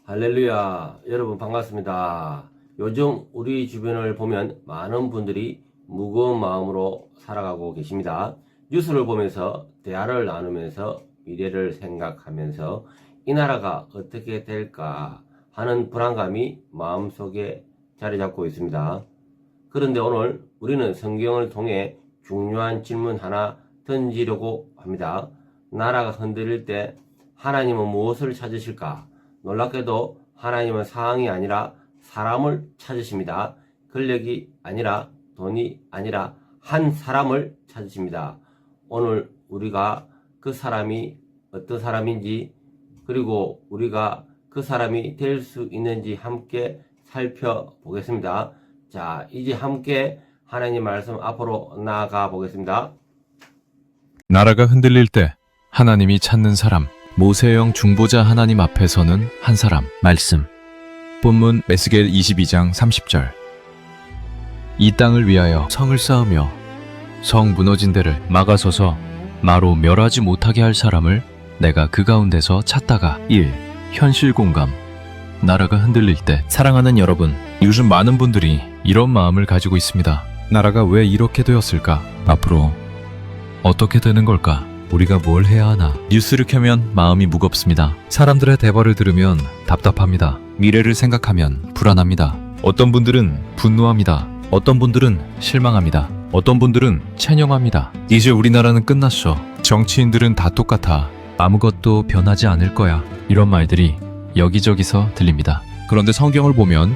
할렐루야, 여러분 반갑습니다. 요즘 우리 주변을 보면 많은 분들이 무거운 마음으로 살아가고 계십니다. 뉴스를 보면서 대화를 나누면서 미래를 생각하면서 이 나라가 어떻게 될까 하는 불안감이 마음속에 자리 잡고 있습니다. 그런데 오늘 우리는 성경을 통해 중요한 질문 하나 던지려고 합니다. 나라가 흔들릴 때 하나님은 무엇을 찾으실까? 놀랍게도 하나님은 상황이 아니라 사람을 찾으십니다. 권력이 아니라 돈이 아니라 한 사람을 찾으십니다. 오늘 우리가 그 사람이 어떤 사람인지 그리고 우리가 그 사람이 될 수 있는지 함께 살펴보겠습니다. 자, 이제 함께 하나님 말씀 앞으로 나아가 보겠습니다. 나라가 흔들릴 때 하나님이 찾는 사람, 모세형 중보자 하나님 앞에 서는 한 사람. 말씀 본문 에스겔 22장 30절. 이 땅을 위하여 성을 쌓으며 성 무너진 데를 막아서서 마로 멸하지 못하게 할 사람을 내가 그 가운데서 찾다가. 1. 현실 공감. 나라가 흔들릴 때 사랑하는 여러분, 요즘 많은 분들이 이런 마음을 가지고 있습니다. 나라가 왜 이렇게 되었을까? 앞으로 어떻게 되는 걸까? 우리가 뭘 해야 하나? 뉴스를 켜면 마음이 무겁습니다. 사람들의 대화를 들으면 답답합니다. 미래를 생각하면 불안합니다. 어떤 분들은 분노합니다. 어떤 분들은 실망합니다. 어떤 분들은 체념합니다. 이제 우리나라는 끝났어. 정치인들은 다 똑같아. 아무것도 변하지 않을 거야. 이런 말들이 여기저기서 들립니다. 그런데 성경을 보면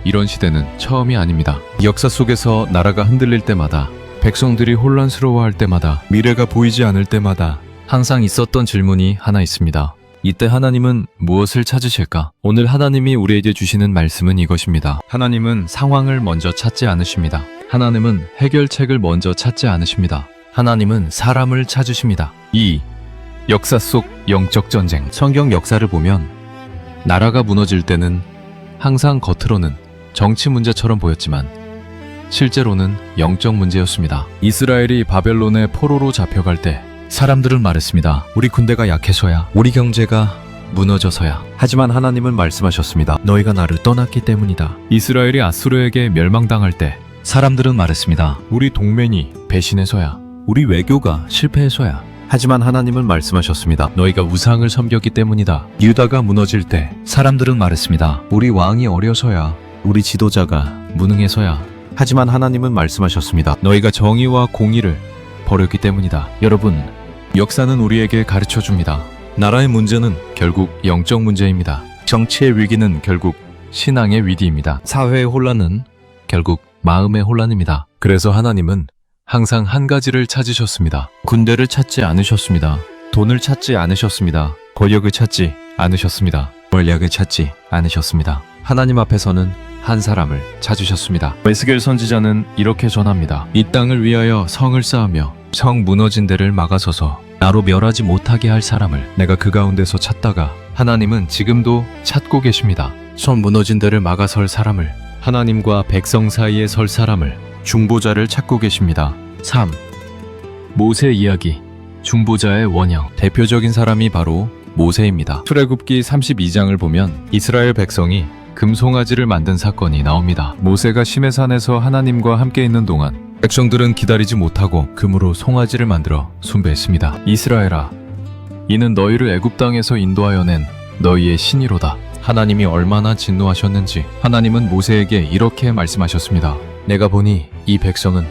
이런 시대는 처음이 아닙니다. 역사 속에서 나라가 흔들릴 때마다, 백성들이 혼란스러워할 때마다, 미래가 보이지 않을 때마다 항상 있었던 질문이 하나 있습니다. 이때 하나님은 무엇을 찾으실까? 오늘 하나님이 우리에게 주시는 말씀은 이것입니다. 하나님은 상황을 먼저 찾지 않으십니다. 하나님은 해결책을 먼저 찾지 않으십니다. 하나님은 사람을 찾으십니다. 2. 역사 속 영적 전쟁. 성경 역사를 보면 나라가 무너질 때는 항상 겉으로는 정치 문제처럼 보였지만 실제로는 영적 문제였습니다. 이스라엘이 바벨론의 포로로 잡혀갈 때 사람들은 말했습니다. 우리 군대가 약해서야, 우리 경제가 무너져서야. 하지만 하나님은 말씀하셨습니다. 너희가 나를 떠났기 때문이다. 이스라엘이 아수르에게 멸망당할 때 사람들은 말했습니다. 우리 동맹이 배신해서야, 우리 외교가 실패해서야. 하지만 하나님은 말씀하셨습니다. 너희가 우상을 섬겼기 때문이다. 유다가 무너질 때 사람들은 말했습니다. 우리 왕이 어려서야, 우리 지도자가 무능해서야. 하지만 하나님은 말씀하셨습니다. 너희가 정의와 공의를 버렸기 때문이다. 여러분, 역사는 우리에게 가르쳐줍니다. 나라의 문제는 결국 영적 문제입니다. 정치의 위기는 결국 신앙의 위기입니다. 사회의 혼란은 결국 마음의 혼란입니다. 그래서 하나님은 항상 한 가지를 찾으셨습니다. 군대를 찾지 않으셨습니다. 돈을 찾지 않으셨습니다. 권력을 찾지 않으셨습니다. 권력을 찾지 않으셨습니다. 하나님 앞에서는 한 사람을 찾으셨습니다. 에스겔 선지자는 이렇게 전합니다. 이 땅을 위하여 성을 쌓으며 성 무너진 데를 막아서서 나로 멸하지 못하게 할 사람을 내가 그 가운데서 찾다가. 하나님은 지금도 찾고 계십니다. 성 무너진 데를 막아설 사람을, 하나님과 백성 사이에 설 사람을, 중보자를 찾고 계십니다. 3. 모세 이야기. 중보자의 원형. 대표적인 사람이 바로 모세입니다. 출애굽기 32장을 보면 이스라엘 백성이 금송아지를 만든 사건이 나옵니다. 모세가 시내산에서 하나님과 함께 있는 동안 백성들은 기다리지 못하고 금으로 송아지를 만들어 숭배했습니다. 이스라엘아, 이는 너희를 애굽 땅에서 인도하여 낸 너희의 신이로다. 하나님이 얼마나 진노하셨는지 하나님은 모세에게 이렇게 말씀하셨습니다. 내가 보니 이 백성은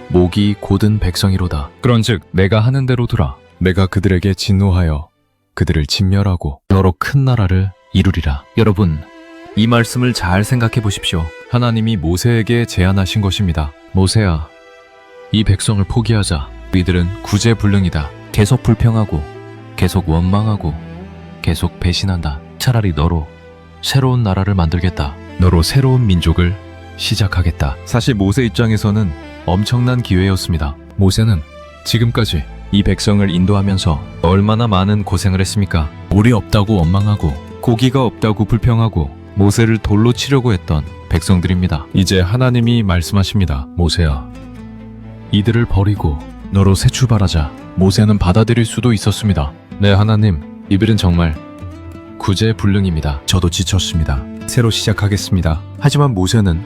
목이 곧은 백성이로다. 그런즉 내가 하는 대로 두라. 내가 그들에게 진노하여 그들을 진멸하고 너로 큰 나라를 이루리라. 여러분, 이 말씀을 잘 생각해 보십시오. 하나님이 모세에게 제안하신 것입니다. 모세야, 이 백성을 포기하자. 이들은 구제불능이다. 계속 불평하고 계속 원망하고 계속 배신한다. 차라리 너로 새로운 나라를 만들겠다. 너로 새로운 민족을 시작하겠다. 사실 모세 입장에서는 엄청난 기회였습니다. 모세는 지금까지 이 백성을 인도하면서 얼마나 많은 고생을 했습니까? 물이 없다고 원망하고 고기가 없다고 불평하고 모세를 돌로 치려고 했던 백성들입니다. 이제 하나님이 말씀하십니다. 모세야, 이들을 버리고 너로 새 출발하자. 모세는 받아들일 수도 있었습니다. 네, 하나님, 이들은 정말 구제불능입니다. 저도 지쳤습니다. 새로 시작하겠습니다. 하지만 모세는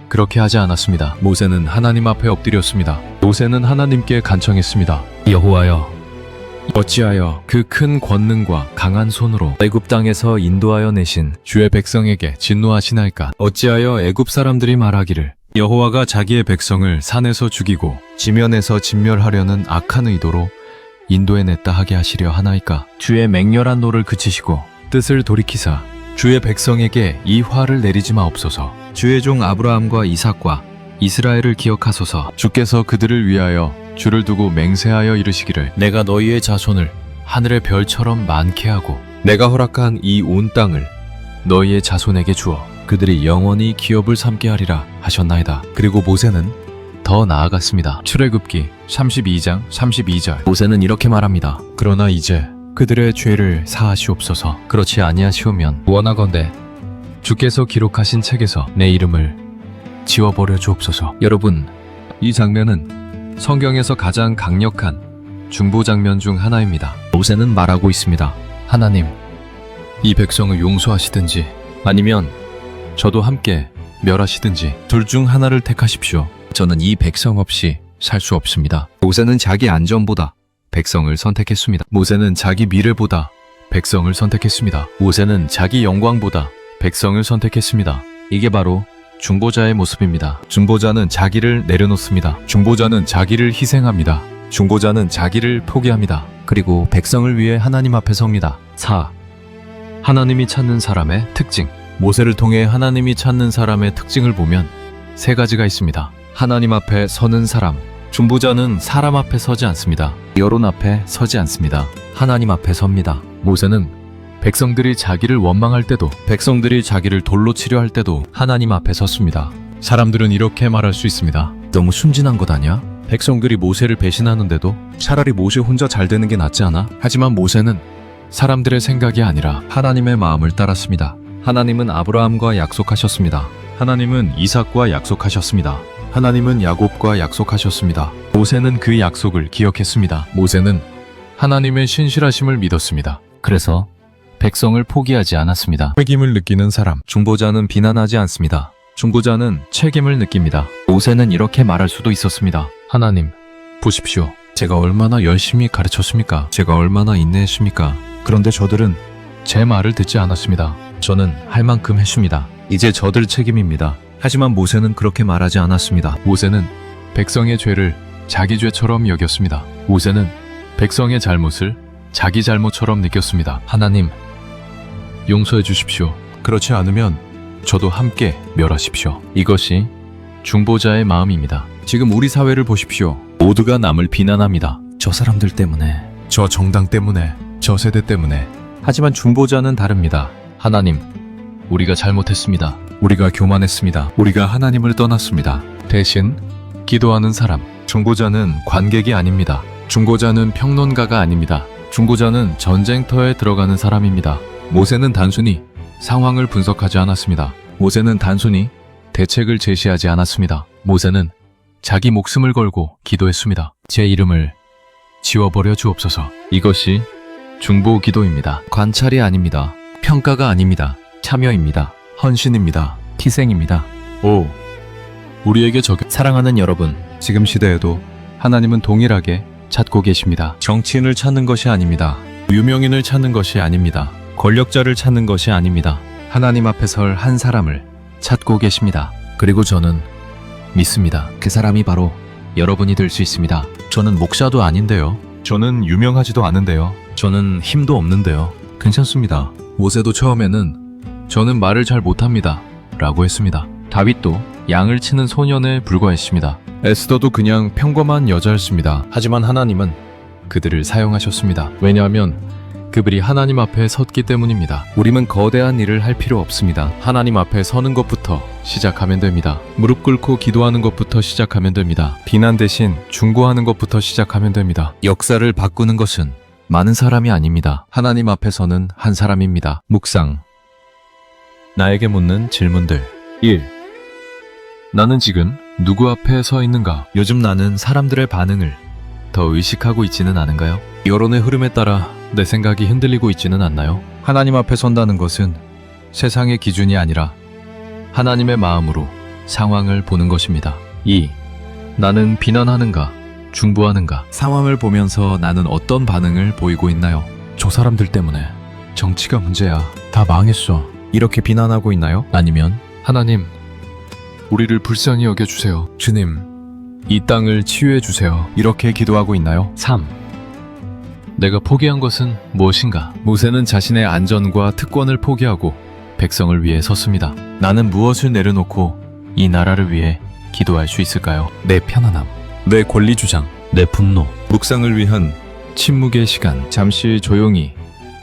그렇게 하지 않았습니다. 모세는 하나님 앞에 엎드렸습니다. 모세는 하나님께 간청했습니다. 여호와여, 어찌하여 그 큰 권능과 강한 손으로 애굽 땅에서 인도하여 내신 주의 백성에게 진노하시나이까? 어찌하여 애굽 사람들이 말하기를 여호와가 자기의 백성을 산에서 죽이고 지면에서 진멸하려는 악한 의도로 인도해냈다 하게 하시려 하나이까? 주의 맹렬한 노를 그치시고 뜻을 돌이키사 주의 백성에게 이 화를 내리지 마옵소서. 주의 종 아브라함과 이삭과 이스라엘을 기억하소서. 주께서 그들을 위하여 주를 두고 맹세하여 이르시기를 내가 너희의 자손을 하늘의 별처럼 많게 하고 내가 허락한 이 온 땅을 너희의 자손에게 주어 그들이 영원히 기업을 삼게 하리라 하셨나이다. 그리고 모세는 더 나아갔습니다. 출애굽기 32장 32절. 모세는 이렇게 말합니다. 그러나 이제 그들의 죄를 사하시옵소서. 그렇지 아니하시오면 원하건대 주께서 기록하신 책에서 내 이름을 지워버려 주옵소서. 여러분, 이 장면은 성경에서 가장 강력한 중보 장면 중 하나입니다. 모세는 말하고 있습니다. 하나님, 이 백성을 용서하시든지 아니면 저도 함께 멸하시든지 둘 중 하나를 택하십시오. 저는 이 백성 없이 살 수 없습니다. 모세는 자기 안전보다 백성을 선택했습니다. 모세는 자기 미래보다 백성을 선택했습니다. 모세는 자기 영광보다 백성을 선택했습니다. 이게 바로 중보자의 모습입니다. 중보자는 자기를 내려놓습니다. 중보자는 자기를 희생합니다. 중보자는 자기를 포기합니다. 그리고 백성을 위해 하나님 앞에 섭니다. 4. 하나님이 찾는 사람의 특징. 모세를 통해 하나님이 찾는 사람의 특징을 보면 세 가지가 있습니다. 하나님 앞에 서는 사람. 중보자는 사람 앞에 서지 않습니다. 여론 앞에 서지 않습니다. 하나님 앞에 섭니다. 모세는 백성들이 자기를 원망할 때도, 백성들이 자기를 돌로 치려 할 때도 하나님 앞에 섰습니다. 사람들은 이렇게 말할 수 있습니다. 너무 순진한 것 아니야? 백성들이 모세를 배신하는데도 차라리 모세 혼자 잘 되는 게 낫지 않아? 하지만 모세는 사람들의 생각이 아니라 하나님의 마음을 따랐습니다. 하나님은 아브라함과 약속하셨습니다. 하나님은 이삭과 약속하셨습니다. 하나님은 야곱과 약속하셨습니다. 모세는 그 약속을 기억했습니다. 모세는 하나님의 신실하심을 믿었습니다. 그래서 백성을 포기하지 않았습니다. 책임을 느끼는 사람. 중보자는 비난하지 않습니다. 중보자는 책임을 느낍니다. 모세는 이렇게 말할 수도 있었습니다. 하나님, 보십시오. 제가 얼마나 열심히 가르쳤습니까? 제가 얼마나 인내했습니까? 그런데 저들은 제 말을 듣지 않았습니다. 저는 할 만큼 했습니다. 이제 저들 책임입니다. 하지만 모세는 그렇게 말하지 않았습니다. 모세는 백성의 죄를 자기 죄처럼 여겼습니다. 모세는 백성의 잘못을 자기 잘못처럼 느꼈습니다. 하나님, 용서해 주십시오. 그렇지 않으면 저도 함께 멸하십시오. 이것이 중보자의 마음입니다. 지금 우리 사회를 보십시오. 모두가 남을 비난합니다. 저 사람들 때문에, 저 정당 때문에, 저 세대 때문에. 하지만 중보자는 다릅니다. 하나님, 우리가 잘못했습니다. 우리가 교만했습니다. 우리가 하나님을 떠났습니다. 대신 기도하는 사람. 중보자는 관객이 아닙니다. 중보자는 평론가가 아닙니다. 중보자는 전쟁터에 들어가는 사람입니다. 모세는 단순히 상황을 분석하지 않았습니다. 모세는 단순히 대책을 제시하지 않았습니다. 모세는 자기 목숨을 걸고 기도했습니다. 제 이름을 지워버려 주옵소서. 이것이 중보 기도입니다. 관찰이 아닙니다. 평가가 아닙니다. 참여입니다. 헌신입니다. 희생입니다. 오, 우리에게 사랑하는 여러분, 지금 시대에도 하나님은 동일하게 찾고 계십니다. 정치인을 찾는 것이 아닙니다. 유명인을 찾는 것이 아닙니다. 권력자를 찾는 것이 아닙니다. 하나님 앞에 설 한 사람을 찾고 계십니다. 그리고 저는 믿습니다. 그 사람이 바로 여러분이 될 수 있습니다. 저는 목사도 아닌데요. 저는 유명하지도 않은데요. 저는 힘도 없는데요. 괜찮습니다. 모세도 처음에는 저는 말을 잘 못합니다 라고 했습니다. 다윗도 양을 치는 소년에 불과했습니다. 에스더도 그냥 평범한 여자였습니다. 하지만 하나님은 그들을 사용하셨습니다. 왜냐하면 그들이 하나님 앞에 섰기 때문입니다. 우리는 거대한 일을 할 필요 없습니다. 하나님 앞에 서는 것부터 시작하면 됩니다. 무릎 꿇고 기도하는 것부터 시작하면 됩니다. 비난 대신 중보하는 것부터 시작하면 됩니다. 역사를 바꾸는 것은 많은 사람이 아닙니다. 하나님 앞에 서는 한 사람입니다. 묵상. 나에게 묻는 질문들. 1. 나는 지금 누구 앞에 서 있는가? 요즘 나는 사람들의 반응을 더 의식하고 있지는 않은가요? 여론의 흐름에 따라 내 생각이 흔들리고 있지는 않나요? 하나님 앞에 선다는 것은 세상의 기준이 아니라 하나님의 마음으로 상황을 보는 것입니다. 2. 나는 비난하는가, 중보하는가? 상황을 보면서 나는 어떤 반응을 보이고 있나요? 저 사람들 때문에 정치가 문제야. 다 망했어. 이렇게 비난하고 있나요? 아니면 하나님, 우리를 불쌍히 여겨주세요. 주님, 이 땅을 치유해 주세요. 이렇게 기도하고 있나요? 3. 내가 포기한 것은 무엇인가? 모세는 자신의 안전과 특권을 포기하고 백성을 위해 섰습니다. 나는 무엇을 내려놓고 이 나라를 위해 기도할 수 있을까요? 내 편안함, 내 권리 주장, 내 분노, 묵상을 위한 침묵의 시간. 잠시 조용히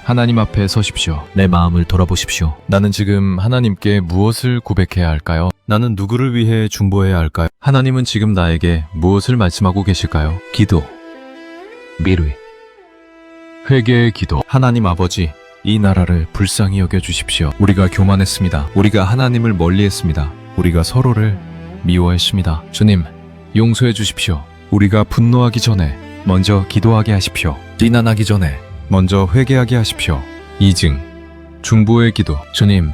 하나님 앞에 서십시오. 내 마음을 돌아보십시오. 나는 지금 하나님께 무엇을 고백해야 할까요? 나는 누구를 위해 중보해야 할까요? 하나님은 지금 나에게 무엇을 말씀하고 계실까요? 기도, 미루이, 회개의 기도. 하나님 아버지, 이 나라를 불쌍히 여겨주십시오. 우리가 교만했습니다. 우리가 하나님을 멀리했습니다. 우리가 서로를 미워했습니다. 주님, 용서해 주십시오. 우리가 분노하기 전에 먼저 기도하게 하십시오. 비난하기 전에 먼저 회개하게 하십시오. 2증, 중보의 기도. 주님,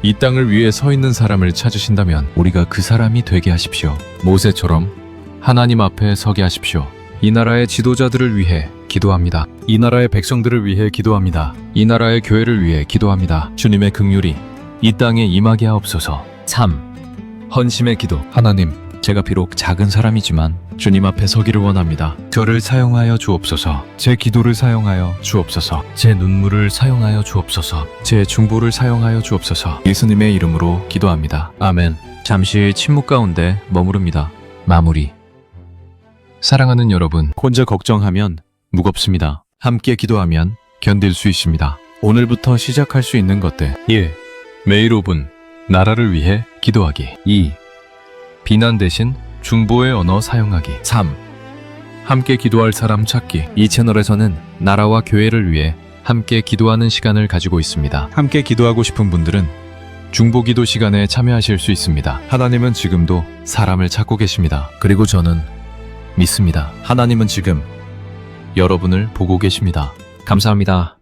이 땅을 위해 서 있는 사람을 찾으신다면 우리가 그 사람이 되게 하십시오. 모세처럼 하나님 앞에 서게 하십시오. 이 나라의 지도자들을 위해 기도합니다. 이 나라의 백성들을 위해 기도합니다. 이 나라의 교회를 위해 기도합니다. 주님의 긍휼이 이 땅에 임하게 하옵소서. 3. 헌심의 기도. 하나님, 제가 비록 작은 사람이지만 주님 앞에 서기를 원합니다. 저를 사용하여 주옵소서. 제 기도를 사용하여 주옵소서. 제 눈물을 사용하여 주옵소서. 제 중보를 사용하여 주옵소서. 예수님의 이름으로 기도합니다. 아멘. 잠시 침묵 가운데 머무릅니다. 마무리. 사랑하는 여러분, 혼자 걱정하면 무겁습니다. 함께 기도하면 견딜 수 있습니다. 오늘부터 시작할 수 있는 것들. 1. 매일 5분 나라를 위해 기도하기. 2. 비난 대신 중보의 언어 사용하기. 3. 함께 기도할 사람 찾기. 이 채널에서는 나라와 교회를 위해 함께 기도하는 시간을 가지고 있습니다. 함께 기도하고 싶은 분들은 중보 기도 시간에 참여하실 수 있습니다. 하나님은 지금도 사람을 찾고 계십니다. 그리고 저는 믿습니다. 하나님은 지금 여러분을 보고 계십니다. 감사합니다.